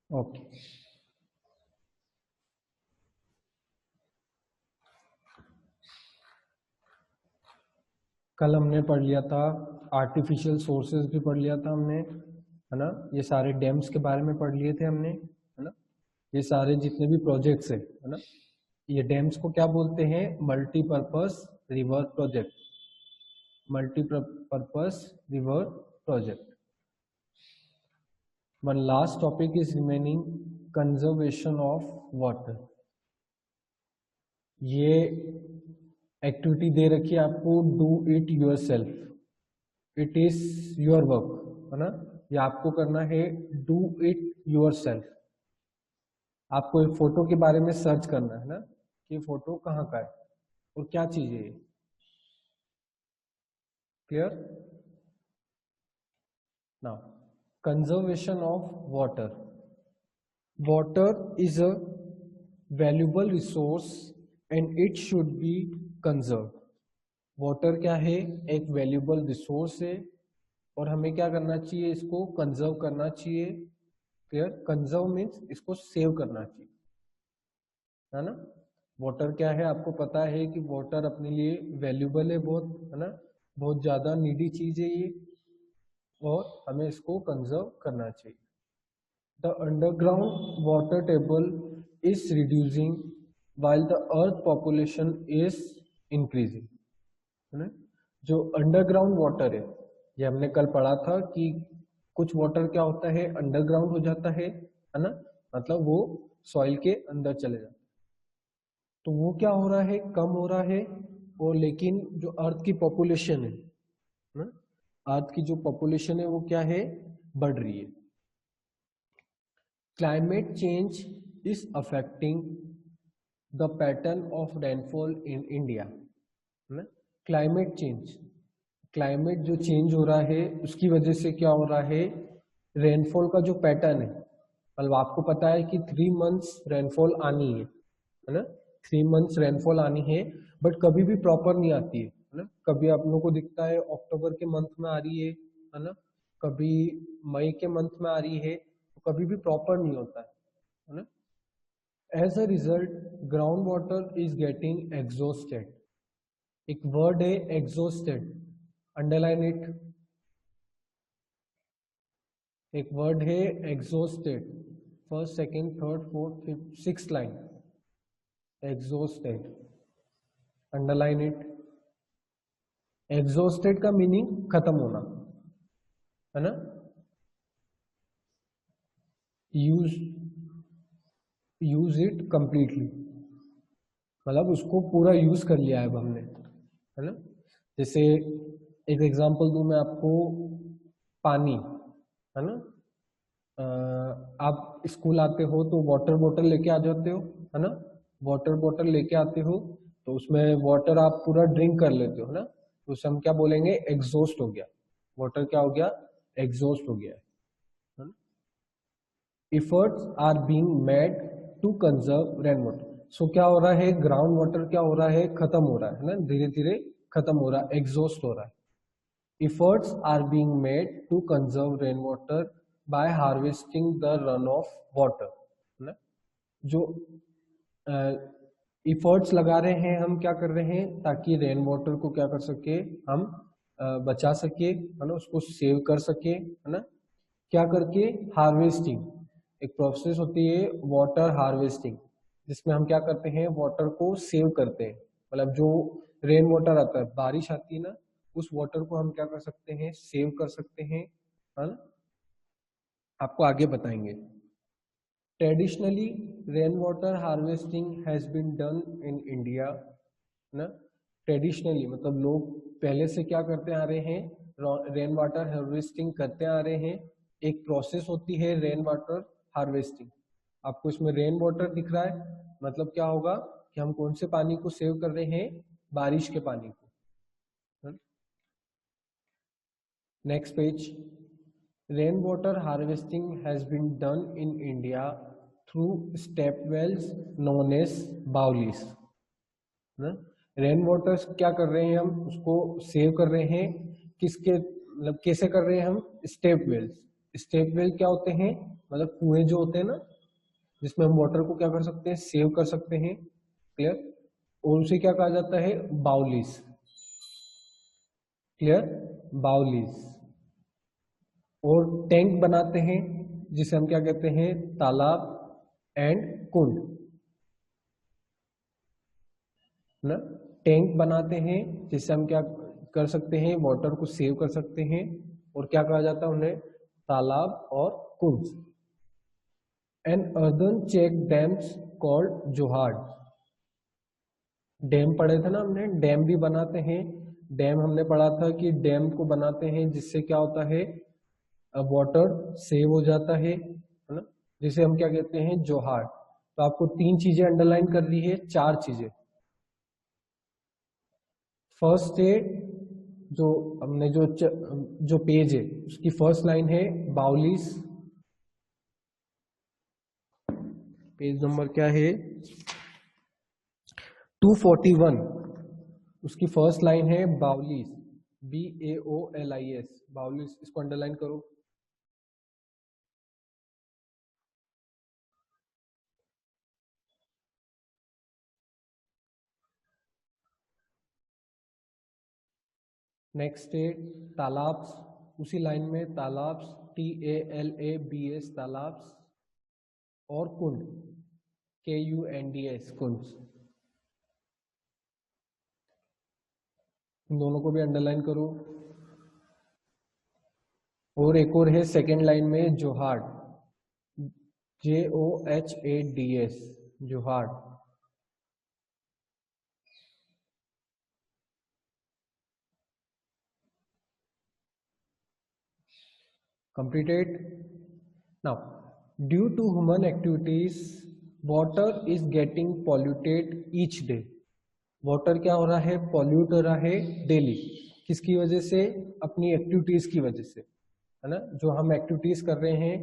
Okay, कल हमने पढ़ लिया था आर्टिफिशियल सोर्सेज भी पढ़ लिया था हमने, है ना। ये सारे डैम्स के बारे में पढ़ लिए थे हमने, है ना। ये सारे जितने भी प्रोजेक्ट्स है ना, ये डैम्स को क्या बोलते हैं? Multipurpose river project, multipurpose river project. One last topic is remaining, conservation of water. ये एक्टिविटी दे रखी है आपको, do it your self, it is your work, है ना। ये आपको करना है, डू इट योर सेल्फ। आपको एक फोटो के बारे में सर्च करना है ना, कि फोटो कहाँ का है और क्या चीज है। Clear? Now, conservation of water. Water is a valuable resource and it should be conserve. Water क्या है? एक वैल्यूबल रिसोर्स है और हमें क्या करना चाहिए? इसको कंजर्व करना चाहिए। क्लियर? कंजर्व मीन्स इसको सेव करना चाहिए, है ना। वाटर क्या है? आपको पता है कि वाटर अपने लिए वैल्यूबल है बहुत, है ना, बहुत ज्यादा नीडी चीज है ये, और हमें इसको कंजर्व करना चाहिए। The underground water table is reducing while the earth population is increasing, है ना। जो अंडरग्राउंड वाटर है, ये हमने कल पढ़ा था कि कुछ वाटर क्या होता है? अंडरग्राउंड हो जाता है ना, मतलब वो सॉइल के अंदर चले जाते हैं। तो वो क्या हो रहा है? कम हो रहा है। और लेकिन जो अर्थ की पॉपुलेशन है ना, अर्थ की जो पॉपुलेशन है वो क्या है? बढ़ रही है। Climate change is affecting the pattern of rainfall in India, है ना। क्लाइमेट चेंज, क्लाइमेट जो चेंज हो रहा है उसकी वजह से क्या हो रहा है? रेनफॉल का जो पैटर्न है, मतलब आपको पता है कि 3 मंथ्स रेनफॉल आनी है ना। 3 मंथ्स रेनफॉल आनी है, बट कभी भी प्रॉपर नहीं आती है ना। कभी आप लोगों को दिखता है अक्टूबर के मंथ में आ रही है ना, कभी मई के मंथ में आ रही है, तो कभी भी प्रॉपर नहीं होता है ना। As a result ground water is getting exhausted. एक वर्ड है एग्जॉस्टेड, अंडरलाइन इट। एक वर्ड है exhausted, first second third fourth fifth six line, exhausted, underline it. Exhausted का मीनिंग खत्म होना, है ना। यूज इट कंप्लीटली, मतलब उसको पूरा यूज कर लिया है अब हमने, है ना। जैसे एक एग्जांपल दूं मैं आपको, पानी, है ना। आप स्कूल आते हो तो वाटर बॉटल लेके आ जाते हो, है ना। वाटर बॉटल लेके आते हो तो उसमें वाटर आप पूरा ड्रिंक कर लेते हो, है ना। तो उसे हम क्या बोलेंगे? एग्जॉस्ट हो गया। वाटर क्या हो गया? एग्जॉस्ट हो गया, है ना। Efforts are being made to conserve rainwater. सो क्या हो रहा है? ग्राउंड वाटर क्या हो रहा है? खत्म हो रहा है ना, धीरे धीरे खत्म हो रहा है, एग्जॉस्ट हो रहा है। Efforts are being made to conserve rainwater by harvesting the runoff water, है ना। जो इफर्ट्स लगा रहे हैं हम, क्या कर रहे हैं? ताकि रेन वाटर को क्या कर सके हम? बचा सके, है ना, उसको सेव कर सके, है ना। क्या करके? हार्वेस्टिंग, एक प्रोसेस होती है वाटर हार्वेस्टिंग, जिसमें हम क्या करते हैं? वाटर को सेव करते हैं। मतलब जो रेन वाटर आता है, बारिश आती है ना, उस वाटर को हम क्या कर सकते हैं? सेव कर सकते हैं, है ना। आपको आगे बताएंगे। Traditionally rain water harvesting has been done in India, ना। ट्रेडिशनली मतलब लोग पहले से क्या करते आ रहे हैं? रेन वाटर हार्वेस्टिंग करते आ रहे हैं। एक प्रोसेस होती है रेन वाटर हार्वेस्टिंग। आपको इसमें रेन वाटर दिख रहा है, मतलब क्या होगा कि हम कौन से पानी को सेव कर रहे हैं? बारिश के पानी को। Next page. Rain water harvesting has been done in India through step wells known as baolis. Rain water क्या कर रहे हैं? हम उसको सेव कर रहे हैं, किसके मतलब कैसे कर रहे हैं हम? Step Wales. स्टेप वेल क्या होते हैं, मतलब कुएं जो होते हैं ना, जिसमें हम वाटर को क्या कर सकते हैं, सेव कर सकते हैं। क्लियर। और उसे क्या कहा जाता है, बाउलीज। क्लियर, बाउलीज। और टैंक बनाते हैं जिसे हम क्या कहते हैं, तालाब एंड कुंड ना। टैंक बनाते हैं जिससे हम क्या कर सकते हैं, वाटर को सेव कर सकते हैं। और क्या कहा जाता है उन्हें, तालाब और कुंड। And earthen check dams called जोहार्ड। डैम पढ़े थे ना हमने, डैम भी बनाते हैं। डैम हमने पढ़ा था कि डैम को बनाते हैं जिससे क्या होता है, वाटर सेव हो जाता है ना, जिसे हम क्या कहते हैं, जोहार्ड। तो आपको 3 चीजें अंडरलाइन कर ली है, 4 चीजें। फर्स्ट है, जो हमने जो पेज है उसकी फर्स्ट लाइन है बाउलीस। पेज नंबर क्या है, 241। उसकी फर्स्ट लाइन है बाउलीस, BAOLIS, बाउलीस। इसको अंडरलाइन करो। नेक्स्ट है तालाब्स, उसी लाइन में तालाब्स, TALABS, तालाब्स। और कुंड, KUNDS, कुंड। इन दोनों को भी अंडरलाइन करो। और एक और है सेकेंड लाइन में जोहार्ड, JOHADS, जोहार्ड। Completed. Now, due to human activities, water is getting polluted each day. Water क्या हो रहा है, पॉल्यूट हो रहा है डेली। किसकी वजह से, अपनी एक्टिविटीज की वजह से, है ना। जो हम एक्टिविटीज कर रहे हैं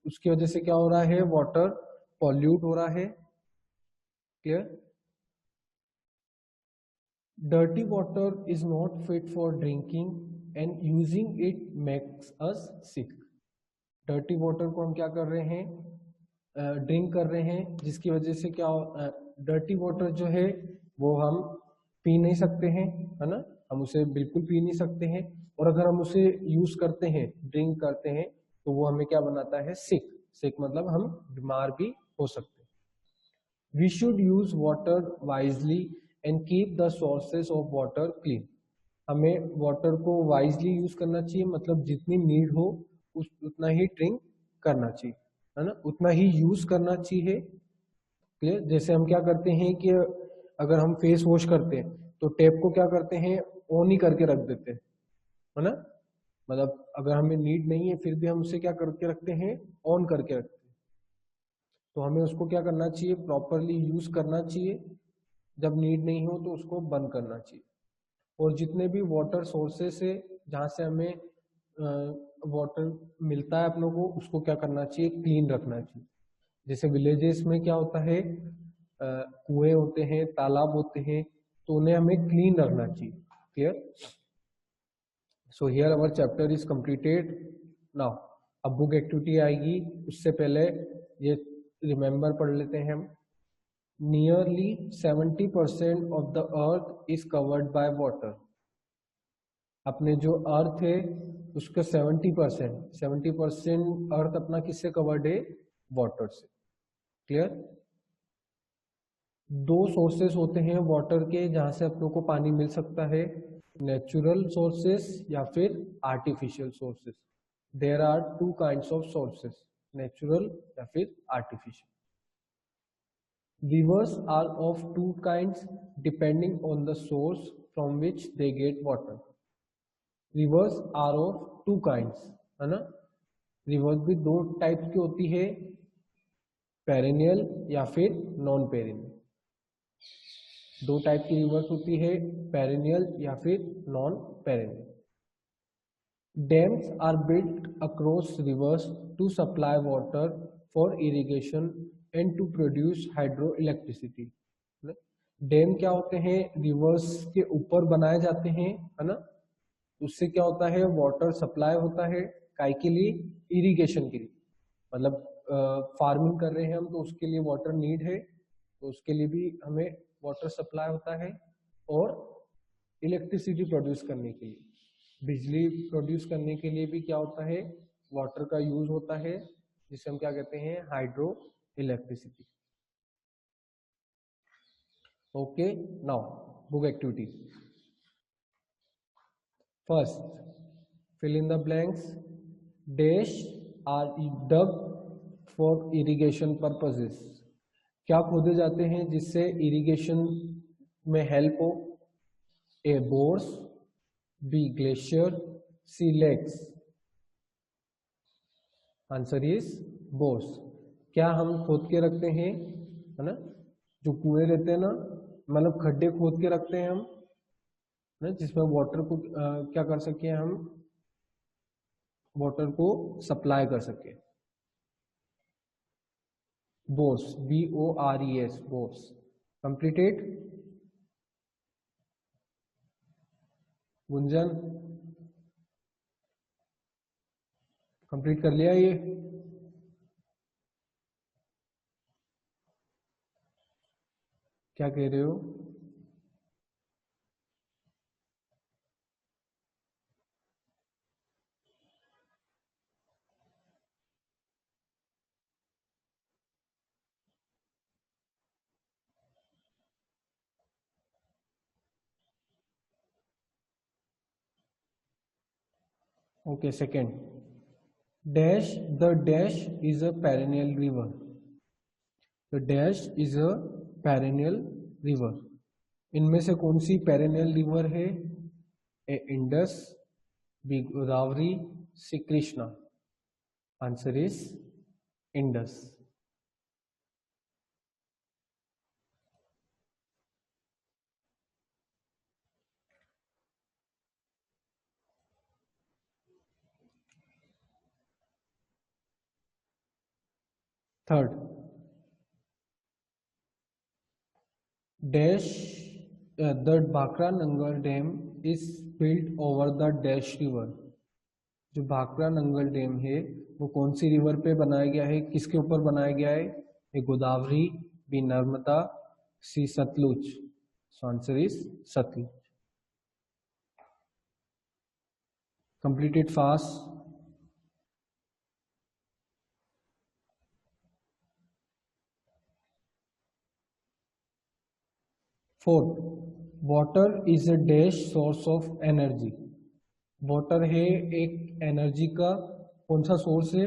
उसकी वजह से क्या हो रहा है, वाटर पॉल्यूट हो रहा है। Clear. Dirty water is not fit for drinking and using it makes us sick. Dirty water को हम क्या कर रहे हैं, ड्रिंक कर रहे हैं, जिसकी वजह से क्या, डर्टी वाटर जो है वो हम पी नहीं सकते हैं, है ना। हम उसे बिल्कुल पी नहीं सकते हैं। और अगर हम उसे यूज करते हैं, ड्रिंक करते हैं, तो वो हमें क्या बनाता है, सिक। सिक मतलब हम बीमार भी हो सकते हैं। We should use water wisely and keep the sources of water clean. हमें वाटर को वाइजली यूज करना चाहिए, मतलब जितनी नीड हो उतना ही ड्रिंक करना चाहिए, है ना, उतना ही यूज करना चाहिए। क्लियर। जैसे हम क्या करते हैं कि अगर हम फेस वॉश करते हैं तो टैप को क्या करते हैं, ऑन ही करके रख देते हैं, है ना। मतलब अगर हमें नीड नहीं है फिर भी हम उसे क्या करके रखते हैं, ऑन करके रखते हैं। तो हमें उसको क्या करना चाहिए, प्रॉपरली यूज करना चाहिए। जब नीड नहीं हो तो उसको बंद करना चाहिए। और जितने भी वाटर सोर्सेस है जहाँ से हमें वाटर मिलता है अपनों को, उसको क्या करना चाहिए, क्लीन रखना चाहिए। जैसे विलेजेस में क्या होता है, कुएं होते हैं, तालाब होते हैं, तो उन्हें हमें क्लीन रखना चाहिए। Clear. So here our chapter is completed. Now अब बुक एक्टिविटी आएगी, उससे पहले ये रिमेंबर पढ़ लेते हैं हम। Nearly 70% of the earth is covered by water. अपने जो अर्थ है उसका 70% अर्थ अपना किससे कवर्ड है, वाटर से। क्लियर। 2 सोर्सेस होते हैं वाटर के जहां से अपनों को पानी मिल सकता है, नेचुरल सोर्सेस या फिर artificial sources. There are 2 kinds of sources, natural या फिर artificial. Rivers are of 2 kinds depending on the source from which they get water. Rivers are of 2 kinds, है ना। रिवर्स भी 2 टाइप्स की होती है, पेरिनियल या फिर नॉन पेरिनियल। 2 टाइप की रिवर्स होती है, पेरिनियल या फिर non perennial. Dams are built across rivers to supply water for irrigation and to produce hydro electricity. Dam क्या होते हैं, रिवर्स के ऊपर बनाए जाते हैं, है ना। उससे क्या होता है, वाटर सप्लाई होता है, काय के लिए? इरिगेशन के लिए, मतलब फार्मिंग कर रहे हैं हम तो उसके लिए वाटर नीड है, तो उसके लिए भी हमें वाटर सप्लाई होता है। और इलेक्ट्रिसिटी प्रोड्यूस करने के लिए, बिजली प्रोड्यूस करने के लिए भी क्या होता है? वाटर का यूज होता है, जिसे हम क्या कहते हैं? Hydro electricity. Okay, now book activity. First, fill in the blanks. Dash are dug for irrigation purposes. क्या खोदे जाते हैं जिससे इरिगेशन में हेल्प हो? A bores, B glacier, C lakes. Answer is bores. क्या हम खोद के रखते हैं, है ना, जो कुएं रहते हैं ना, मतलब खड्डे खोद के रखते हैं हम, ना, जिसमें वाटर को क्या कर सके, हम वाटर को सप्लाई कर सके। Bores, BORES, bores. Completed? Gunjan, complete कर लिया ये? क्या कह रहे हो? Okay, second, dash the dash is a perennial river. The dash is a perennial river. इनमें से कौन सी पेरेनियल रिवर है? A Indus, B Godavari, C Krishna. Answer is Indus. Third, dash the Bhakra Nangal dam is built over the dash river. जो Bhakra Nangal dam है वो कौन सी river पे बनाया गया है, किसके ऊपर बनाया गया है? A Godavari, B Narmada, C Sutlej. Answer is Sutlej. Completed fast. Fourth, water is a dash source of energy. Water है एक एनर्जी का कौन सा सोर्स है?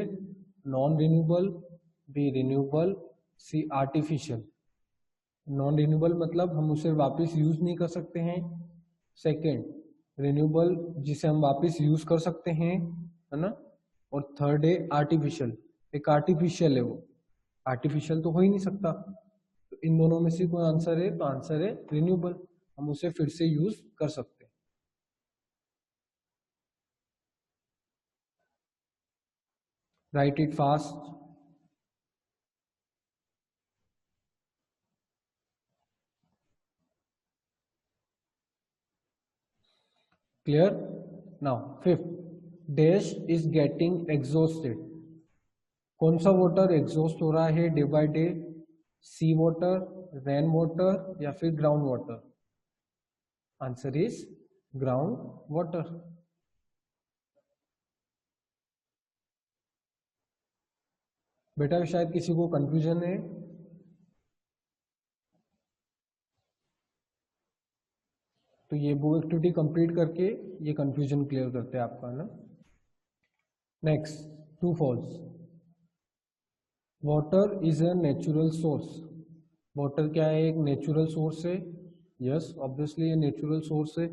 Non renewable, B renewable, C artificial. Non renewable मतलब हम उसे वापस यूज नहीं कर सकते हैं। सेकेंड, रिन्यूएबल जिसे हम वापस यूज कर सकते हैं, है ना। और थर्ड है आर्टिफिशियल, एक आर्टिफिशियल है, वो आर्टिफिशियल तो हो ही नहीं सकता। तो इन दोनों में से कोई आंसर है, तो आंसर है रिन्यूएबल, हम उसे फिर से यूज कर सकते हैं। Write it fast. Clear? Now fifth, dash is getting exhausted. कौन सा वाटर एग्जॉस्ट हो रहा है day by day? Sea water, rain water, या फिर ground water? Answer is ground water. बेटा शायद किसी को कंफ्यूजन है, तो ये वो एक्टिविटी कंप्लीट करके ये कंफ्यूजन क्लियर करते हैं आपका, ना। Next, true false. Water is a natural source. Water क्या है? एक नेचुरल सोर्स है। यस, ऑब्वियसली ये नेचुरल सोर्स है।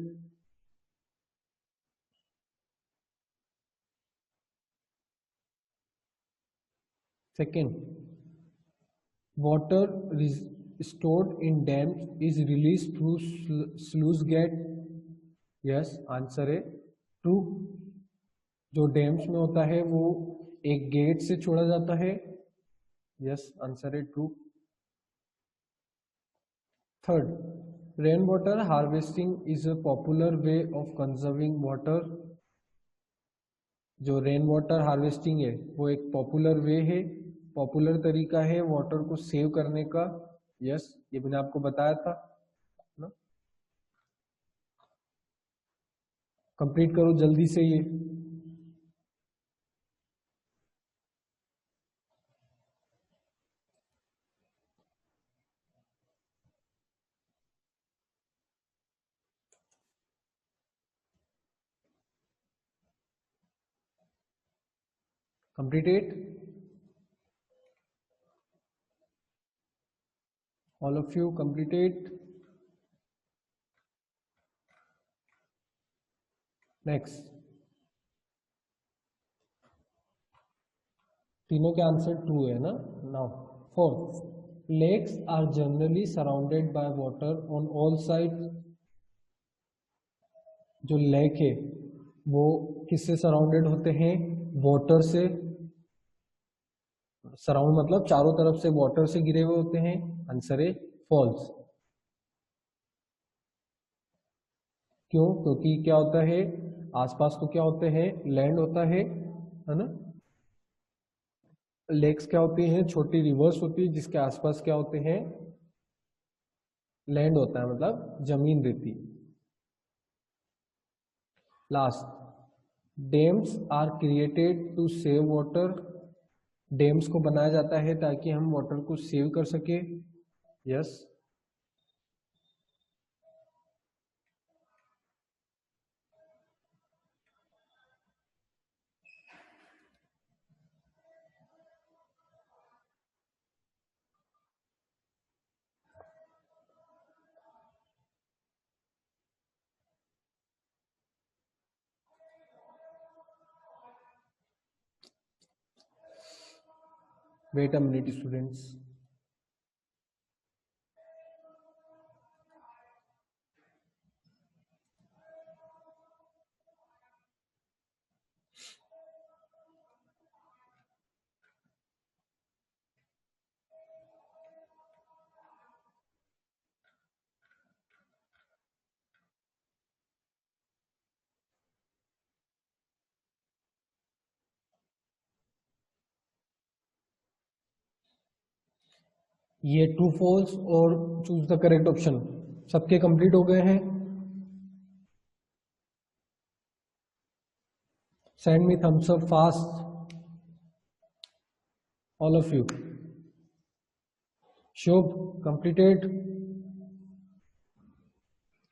Second, water stored in dams is released through sluice gate. Yes, answer है ट्रू। जो डैम्स में होता है वो एक गेट से छोड़ा जाता है। यस, आंसर है true. Third, rain water harvesting is a popular way of conserving water. जो रेन वाटर हार्वेस्टिंग है वो एक पॉपुलर वे है, पॉपुलर तरीका है वाटर को सेव करने का। यस, ये मैंने आपको बताया था ना। कंप्लीट करो जल्दी से ये। Complete it. All of you complete it. Next. तीनों के आंसर 2 है ना। Now 4. Lakes are generally surrounded by water on all sides. जो लेक है वो किससे सराउंडेड होते हैं? वाटर से। सराउंड मतलब चारों तरफ से वाटर से घिरे हुए होते हैं। आंसर है फॉल्स। क्यों? क्योंकि क्या होता है, आसपास तो क्या होते हैं, लैंड होता है ना। लेक्स क्या होती हैं? छोटी रिवर्स होती है जिसके आसपास क्या होते हैं, लैंड होता है, मतलब जमीन रहती। Last, dams are created to save water. Dams को बनाया जाता है ताकि हम वाटर को सेव कर सके। Yes. Wait a minute, students. ये ट्रू फॉल्स और चूज द करेक्ट ऑप्शन सबके कंप्लीट हो गए हैं। Send me thumbs up fast, all of you. Shubh completed.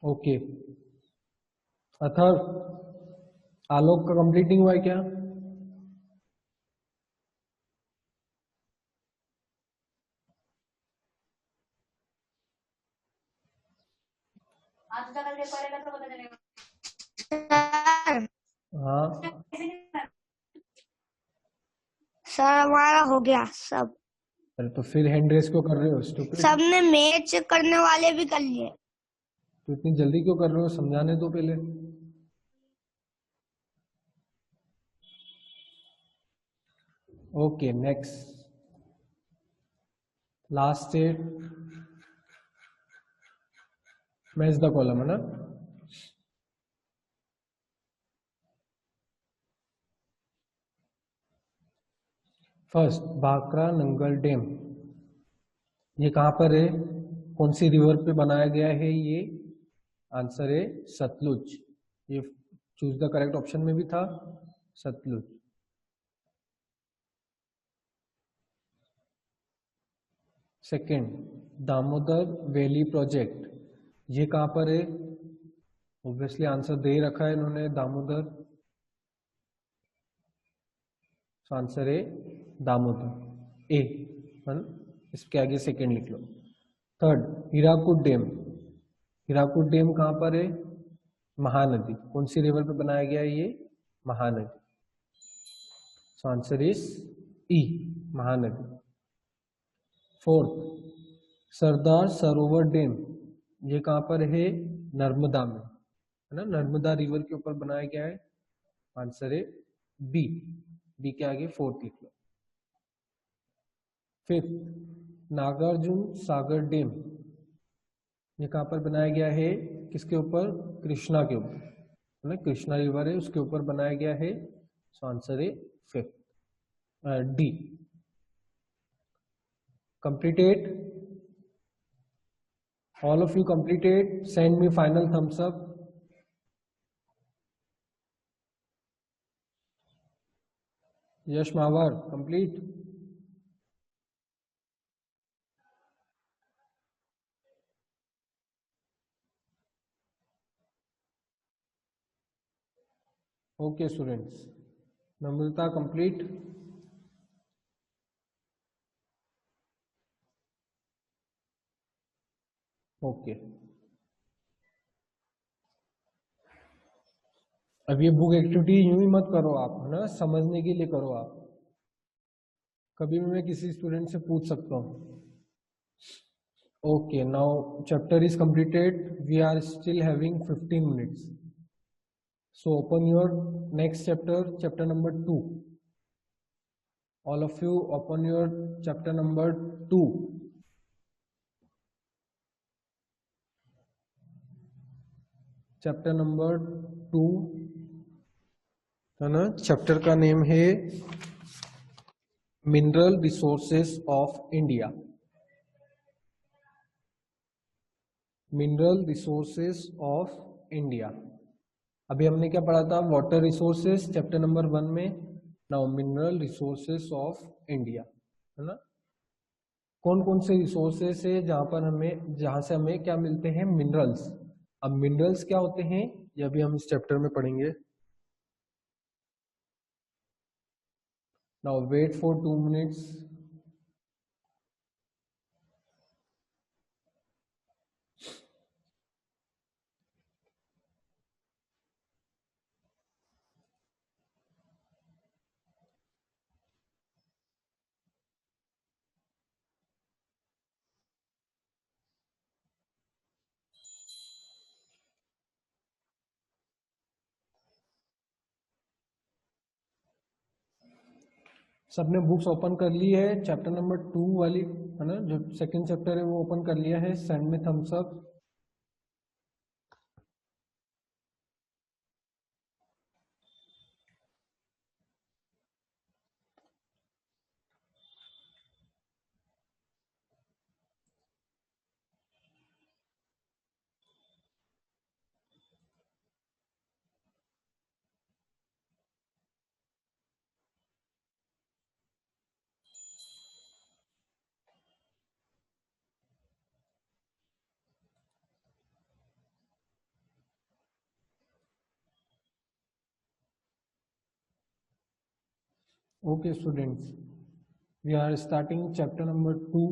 Okay. Athar, Alok का कंप्लीटिंग हुआ है क्या? हाँ सर हमारा हो गया सब। अरे तो फिर हैंड रेस क्यों कर रहे हो स्टूपिड? सबने मैच करने वाले भी कर लिए। तो इतनी जल्दी क्यों कर रहे हो? समझाने दो पहले। Okay next, last state match the column है ना। फर्स्ट, भाखरा नंगल डैम, ये कहाँ पर है? कौन सी रिवर पे बनाया गया है ये? आंसर है सतलुज। ये चूज द करेक्ट ऑप्शन में भी था, Sutlej. Second, Damodar valley project, ये कहाँ पर है? ऑब्वियसली आंसर दे ही रखा है इन्होंने, दामोदर। आंसर है दामोदर, ए है ना। इसके आगे सेकंड लिख लो। Third, Hirakud dam, Hirakud dam कहाँ पर है? महानदी। कौन सी रिवर पे बनाया गया है ये? Mahanadi. So answer is E, Mahanadi. Fourth, Sardar Sarovar dam, ये कहाँ पर है? नर्मदा में, है ना, नर्मदा रिवर के ऊपर बनाया गया है। आंसर है बी, बी के आगे फोर्थ लिख लो। फिफ्थ, नागार्जुन सागर डैम, ये कहाँ पर बनाया गया है? किसके ऊपर? कृष्णा के ऊपर, है ना, कृष्णा रिवर है उसके ऊपर बनाया गया है So answer is fifth. D. Completed. All of you completed. Send me final thumbs up. Yash Mawar, complete. Okay, students. Namrata, complete. Okay अब ये बुक एक्टिविटी यूं ही मत करो आप, है ना, समझने के लिए करो आप। कभी भी मैं किसी स्टूडेंट से पूछ सकता हूँ। Okay, now chapter is completed, we are still having 15 minutes, so open your next chapter, chapter number 2। All of you open your chapter number 2। Chapter number 2, है ना, चैप्टर का नेम है mineral resources of India. Mineral resources of India. अभी हमने क्या पढ़ा था? Water resources, chapter number 1 में। Now mineral resources of India, है ना। कौन कौन से रिसोर्सेस है जहां से हमें क्या मिलते हैं? मिनरल्स। अब मिनरल्स क्या होते हैं ये अभी हम इस चैप्टर में पढ़ेंगे। Now wait for 2 minutes. सबने बुक्स ओपन कर ली है? चैप्टर नंबर 2 वाली, है ना, जो सेकंड चैप्टर है वो ओपन कर लिया है? सेंड में thumbs up. Okay, students, we are starting chapter number 2.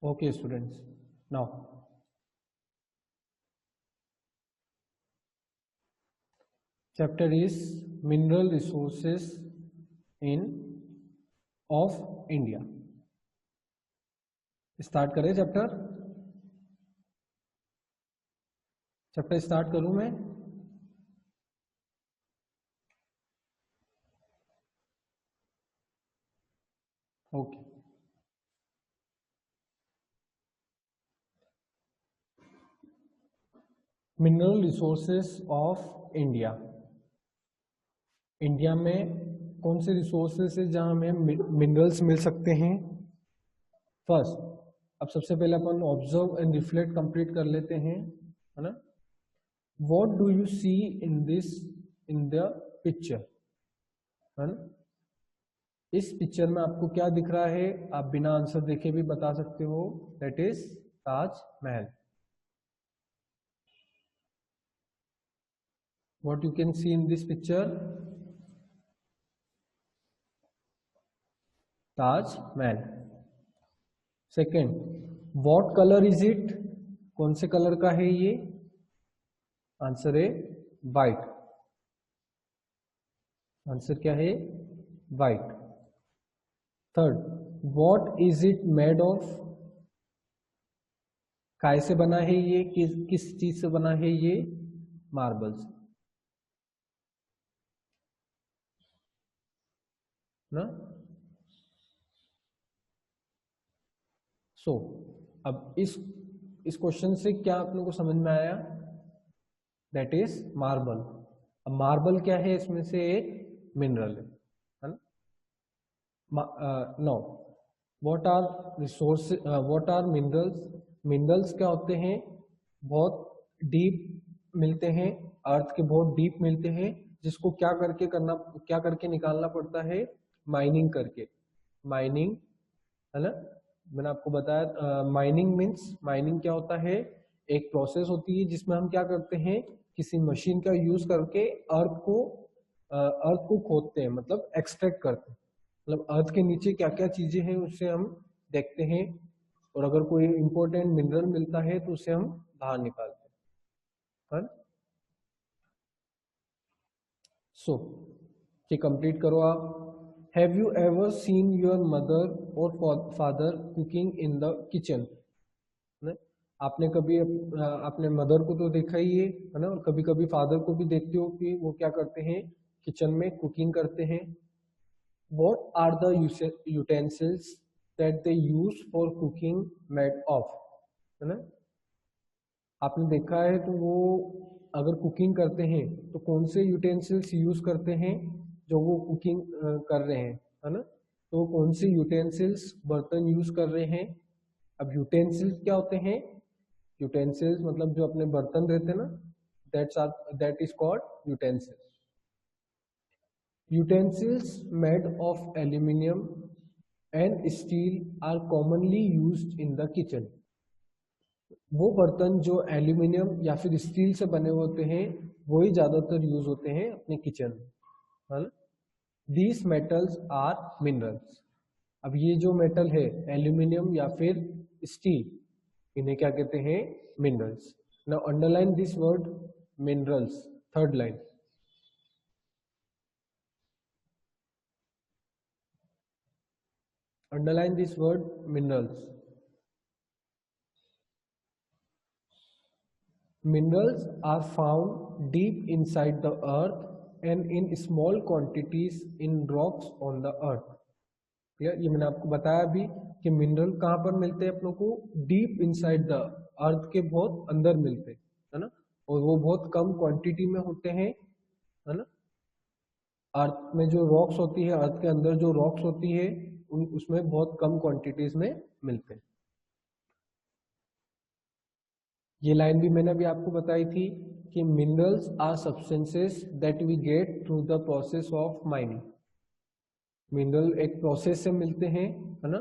Okay, students, now chapter is mineral resources in of India. Start करें चैप्टर स्टार्ट करूं मैं? Okay, mineral resources of India. India में कौन से रिसोर्सेस है जहां हमें मिनरल्स मिल सकते हैं? फर्स्ट, अब सबसे पहले अपन ऑब्जर्व एंड रिफ्लेक्ट कंप्लीट कर लेते हैं, है ना। What do you see in the picture? है ना। इस पिक्चर में आपको क्या दिख रहा है, आप बिना आंसर देखे भी बता सकते हो, that is Taj Mahal. What you can see in this picture, Taj Mahal. Second, what color is it? कौन से कलर का है ये? आंसर है व्हाइट। आंसर क्या है? White. Third, what is it made of? काय से बना है ये? किस चीज से बना है ये? मार्बल से ना। सो अब इस क्वेश्चन से क्या आप लोगों को समझ में आया? That is marble. अब मार्बल क्या है? इसमें से एक मिनरल है ना। No, what are resource, what are minerals? Minerals क्या होते हैं? बहुत डीप मिलते हैं, अर्थ के बहुत डीप मिलते हैं, जिसको क्या करके निकालना पड़ता है? माइनिंग करके। माइनिंग है ना। मैंने आपको बताया माइनिंग क्या होता है? एक प्रोसेस होती है जिसमें हम क्या करते हैं, किसी मशीन का यूज करके अर्थ को खोदते हैं, मतलब एक्सट्रैक्ट करते हैं। मतलब अर्थ के नीचे क्या क्या चीजें हैं उससे हम देखते हैं, और अगर कोई इंपॉर्टेंट मिनरल मिलता है तो उसे हम बाहर निकालते हैं। सो ये कंप्लीट करो आप। Have you ever seen your mother और father cooking in the kitchen? आपने कभी अपने मदर को तो देखा ही है ना, और कभी कभी फादर को भी देखते हो कि वो क्या करते हैं, किचन में कुकिंग करते हैं। What are the utensils that they use for cooking made of? है ना। आपने देखा है तो वो अगर कुकिंग करते हैं तो कौन से यूटेंसिल्स यूज करते हैं जो वो कुकिंग कर रहे हैं, है ना। तो कौन से यूटेंसिल्स, बर्तन यूज कर रहे हैं। अब यूटेंसिल्स क्या होते हैं? यूटेंसिल्स मतलब जो अपने बर्तन रहते हैं ना, that is called utensils. Utensils made of aluminum and steel are commonly used in the kitchen. वो बर्तन जो एल्यूमिनियम या फिर स्टील से बने होते हैं वही ज्यादातर यूज होते हैं अपने किचन में। These metals are minerals. अब ये जो मेटल है एल्यूमिनियम या फिर स्टील, इन्हें क्या कहते हैं? Minerals. Now underline this word minerals. Third line, underline this word minerals. Minerals are found deep inside the earth and in small quantities in rocks on the earth. Clear? ये मैंने आपको बताया भी कि मिनरल कहाँ पर मिलते हैं अपनों को? डीप इनसाइड द अर्थ के बहुत अंदर मिलते हैं, है ना। और वो बहुत कम क्वांटिटी में होते हैं, है ना। अर्थ में जो रॉक्स होती है, अर्थ के अंदर जो रॉक्स होती है उसमें बहुत कम क्वांटिटीज में मिलते हैं। ये लाइन भी मैंने अभी आपको बताई थी कि minerals are substances that we get through the process of mining. Mineral एक प्रोसेस से मिलते हैं, है ना।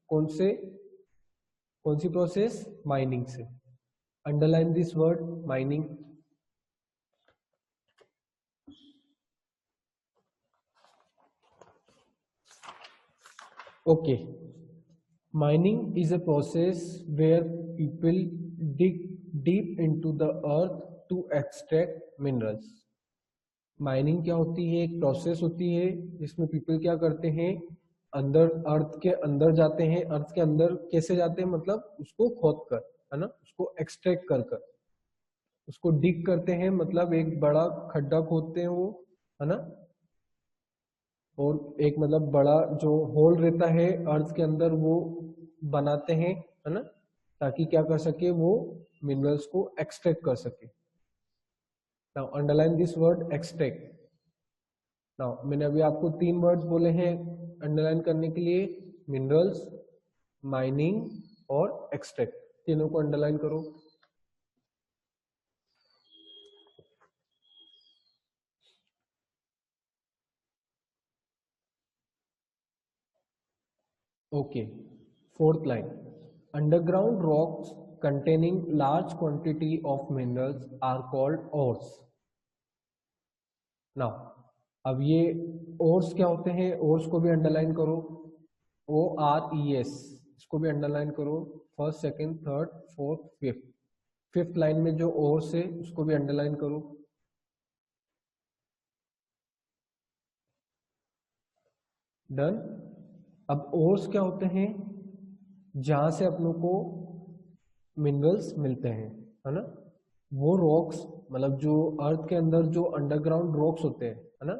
कौन सी प्रोसेस? माइनिंग से। Underline this word mining. Okay, mining is a process where people dig deep into the earth to extract minerals. Mining क्या होती है? एक प्रोसेस होती है जिसमें पीपल क्या करते हैं, अंदर अर्थ के अंदर जाते हैं। अर्थ के अंदर कैसे जाते हैं? मतलब उसको खोद कर, है ना, उसको एक्सट्रैक्ट कर उसको डिग करते हैं, मतलब एक बड़ा खड्डा खोदते हैं वो, है ना। और एक मतलब बड़ा जो होल रहता है अर्थ के अंदर वो बनाते हैं, है ना, ताकि क्या कर सके, वो मिनरल्स को एक्सट्रैक्ट कर सके। Now underline this word extract. Now मैंने अभी आपको 3 वर्ड्स बोले हैं अंडरलाइन करने के लिए, मिनरल्स, माइनिंग और एक्सट्रैक्ट। तीनों को अंडरलाइन करो। Okay. Fourth line. Underground rocks containing large quantity of minerals are called ores. Now, अब ये ores क्या होते हैं? ores को भी अंडरलाइन करो. ORES. इसको भी अंडरलाइन करो. First, second, third, fourth, fifth. Fifth line में जो ores है उसको भी अंडरलाइन करो. डन. अब ores क्या होते हैं? जहां से अपनों को मिनरल्स मिलते हैं, है ना. वो रॉक्स, मतलब जो अर्थ के अंदर जो अंडरग्राउंड रॉक्स होते हैं, है ना,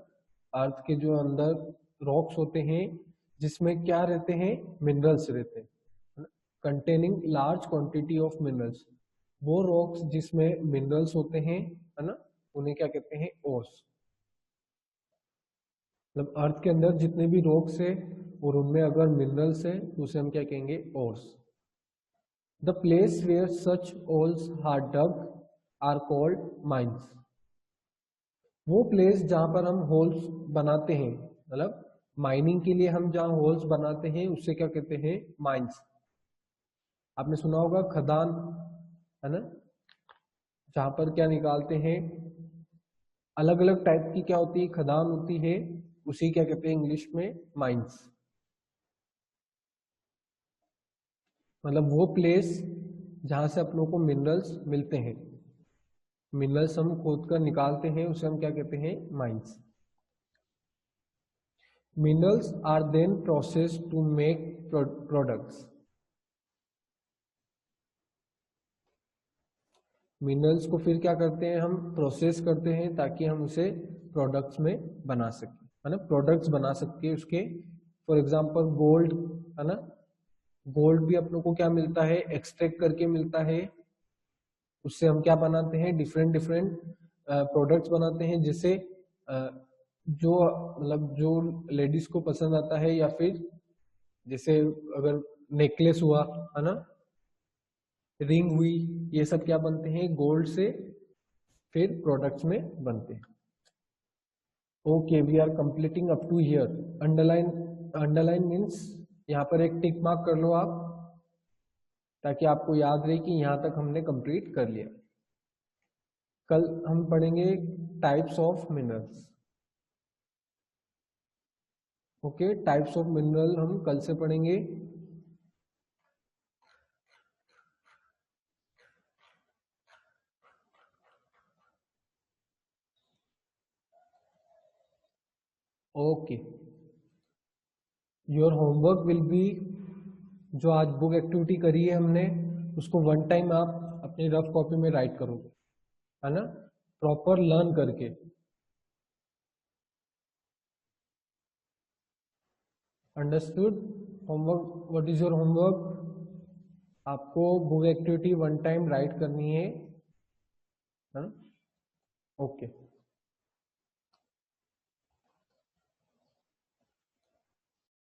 अर्थ के जो अंदर रॉक्स होते हैं जिसमें क्या रहते हैं? मिनरल्स रहते हैं, containing large quantity of minerals. वो रॉक्स जिसमें मिनरल्स होते हैं, है ना, उन्हें क्या कहते हैं? ओर्स. मतलब अर्थ के अंदर जितने भी रॉक्स है और उनमें अगर मिनरल्स है तो उसे हम क्या कहेंगे? Ores. The place where such holes are dug are called mines. वो प्लेस जहां पर हम होल्स बनाते हैं, मतलब माइनिंग के लिए हम जहां होल्स बनाते हैं उससे क्या कहते हैं? माइंस. आपने सुना होगा खदान, है ना, जहां पर क्या निकालते हैं? अलग अलग टाइप की क्या होती है? खदान होती है. उसी क्या कहते हैं इंग्लिश में? माइंस. मतलब वो प्लेस जहां से अपनों को मिनरल्स मिलते हैं. मिनरल्स हम खोद कर निकालते हैं, उसे हम क्या कहते हैं? Mines. Minerals are then processed to make products. Minerals को फिर क्या करते हैं? हम प्रोसेस करते हैं ताकि हम उसे प्रोडक्ट्स में बना सकें, है ना, प्रोडक्ट्स बना सकते उसके. फॉर एग्जांपल गोल्ड, है ना, गोल्ड भी अपनों को क्या मिलता है? एक्सट्रैक्ट करके मिलता है. उससे हम क्या बनाते हैं? डिफरेंट डिफरेंट प्रोडक्ट्स बनाते हैं, जिससे जो मतलब जो लेडीज को पसंद आता है, या फिर जैसे अगर नेकलेस हुआ, है ना, रिंग हुई, ये सब क्या बनते हैं? गोल्ड से फिर प्रोडक्ट्स में बनते हैं. Okay, we are completing up to here. Underline. Underline means यहाँ पर एक टिक मार्क कर लो आप, ताकि आपको याद रहे कि यहाँ तक हमने कंप्लीट कर लिया. कल हम पढ़ेंगे types of minerals. Okay, types of mineral हम कल से पढ़ेंगे. Okay, your homework will be, जो आज बुक एक्टिविटी करी है हमने उसको वन टाइम आप अपनी रफ कॉपी में राइट करोगे, है ना, प्रॉपर लर्न करके. Understood? Homework, what is your homework? आपको book activity one time write करनी है ना. ओके.